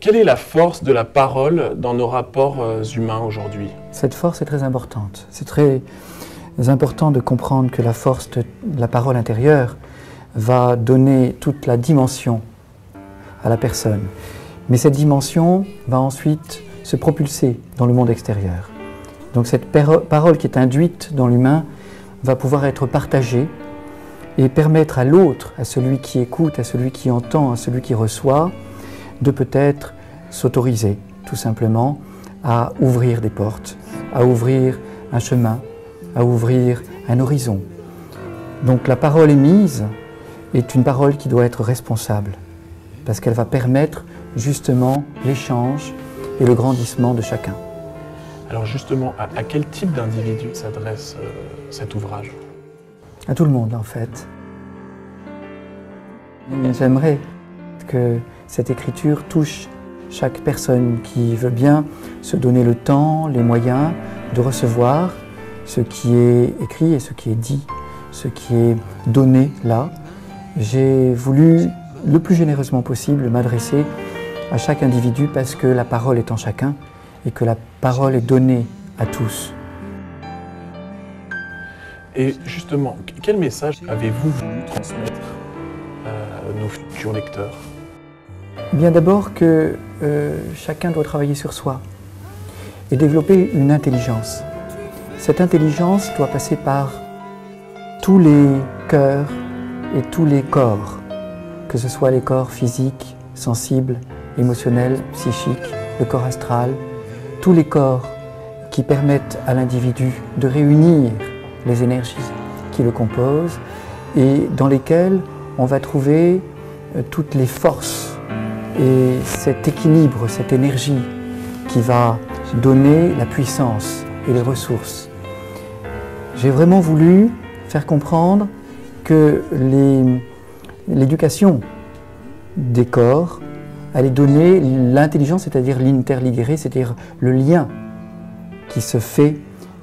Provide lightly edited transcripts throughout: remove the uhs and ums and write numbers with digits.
Quelle est la force de la parole dans nos rapports humains aujourd'hui? Cette force est très importante. C'est très important de comprendre que la force de la parole intérieure va donner toute la dimension à la personne. Mais cette dimension va ensuite se propulser dans le monde extérieur. Donc cette parole qui est induite dans l'humain va pouvoir être partagée et permettre à l'autre, à celui qui écoute, à celui qui entend, à celui qui reçoit, de peut-être s'autoriser tout simplement à ouvrir des portes, à ouvrir un chemin, à ouvrir un horizon. Donc la parole émise est une parole qui doit être responsable parce qu'elle va permettre justement l'échange et le grandissement de chacun. Alors justement, à quel type d'individu s'adresse cet ouvrage? À tout le monde en fait. J'aimerais que cette écriture touche chaque personne qui veut bien se donner le temps, les moyens de recevoir ce qui est écrit et ce qui est dit, ce qui est donné là. J'ai voulu le plus généreusement possible m'adresser à chaque individu parce que la parole est en chacun et que la parole est donnée à tous. Et justement, quel message avez-vous voulu transmettre à nos futurs lecteurs? Bien d'abord que chacun doit travailler sur soi et développer une intelligence. Cette intelligence doit passer par tous les cœurs et tous les corps, que ce soit les corps physiques, sensibles, émotionnels, psychiques, le corps astral, tous les corps qui permettent à l'individu de réunir les énergies qui le composent et dans lesquelles on va trouver toutes les forces et cet équilibre, cette énergie qui va donner la puissance et les ressources. J'ai vraiment voulu faire comprendre que l'éducation des corps allait donner l'intelligence, c'est-à-dire l'interligaire, c'est-à-dire le lien qui se fait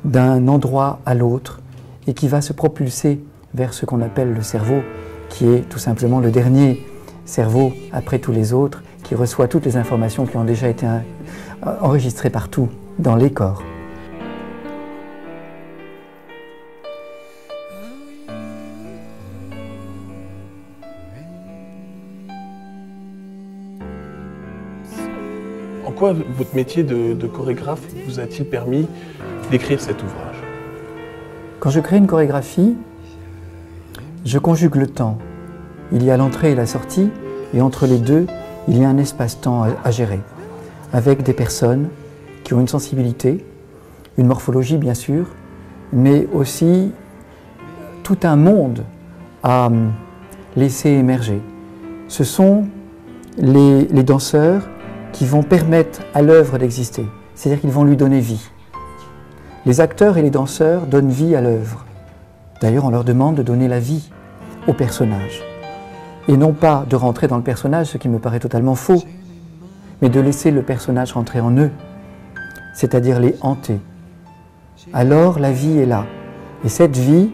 d'un endroit à l'autre et qui va se propulser vers ce qu'on appelle le cerveau, qui est tout simplement le dernier cerveau après tous les autres, qui reçoit toutes les informations qui ont déjà été enregistrées partout dans les corps. En quoi votre métier de chorégraphe vous a-t-il permis d'écrire cet ouvrage? Quand je crée une chorégraphie, je conjugue le temps. Il y a l'entrée et la sortie, et entre les deux, il y a un espace-temps à gérer, avec des personnes qui ont une sensibilité, une morphologie bien sûr, mais aussi tout un monde à laisser émerger. Ce sont les danseurs qui vont permettre à l'œuvre d'exister, c'est-à-dire qu'ils vont lui donner vie. Les acteurs et les danseurs donnent vie à l'œuvre. D'ailleurs, on leur demande de donner la vie au personnage. Et non pas de rentrer dans le personnage, ce qui me paraît totalement faux, mais de laisser le personnage rentrer en eux, c'est-à-dire les hanter. Alors la vie est là. Et cette vie,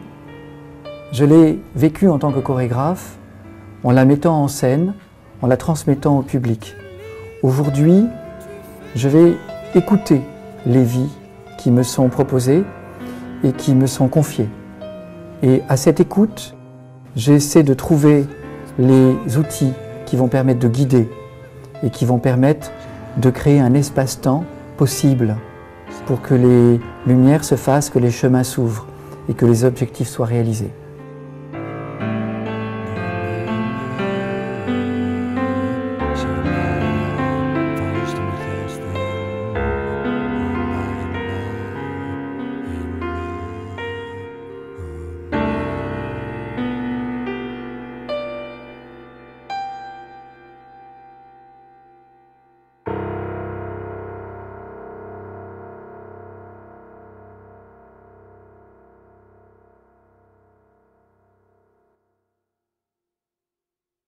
je l'ai vécue en tant que chorégraphe, en la mettant en scène, en la transmettant au public. Aujourd'hui, je vais écouter les vies qui me sont proposées et qui me sont confiées. Et à cette écoute, j'essaie de trouver les outils qui vont permettre de guider et qui vont permettre de créer un espace-temps possible pour que les lumières se fassent, que les chemins s'ouvrent et que les objectifs soient réalisés.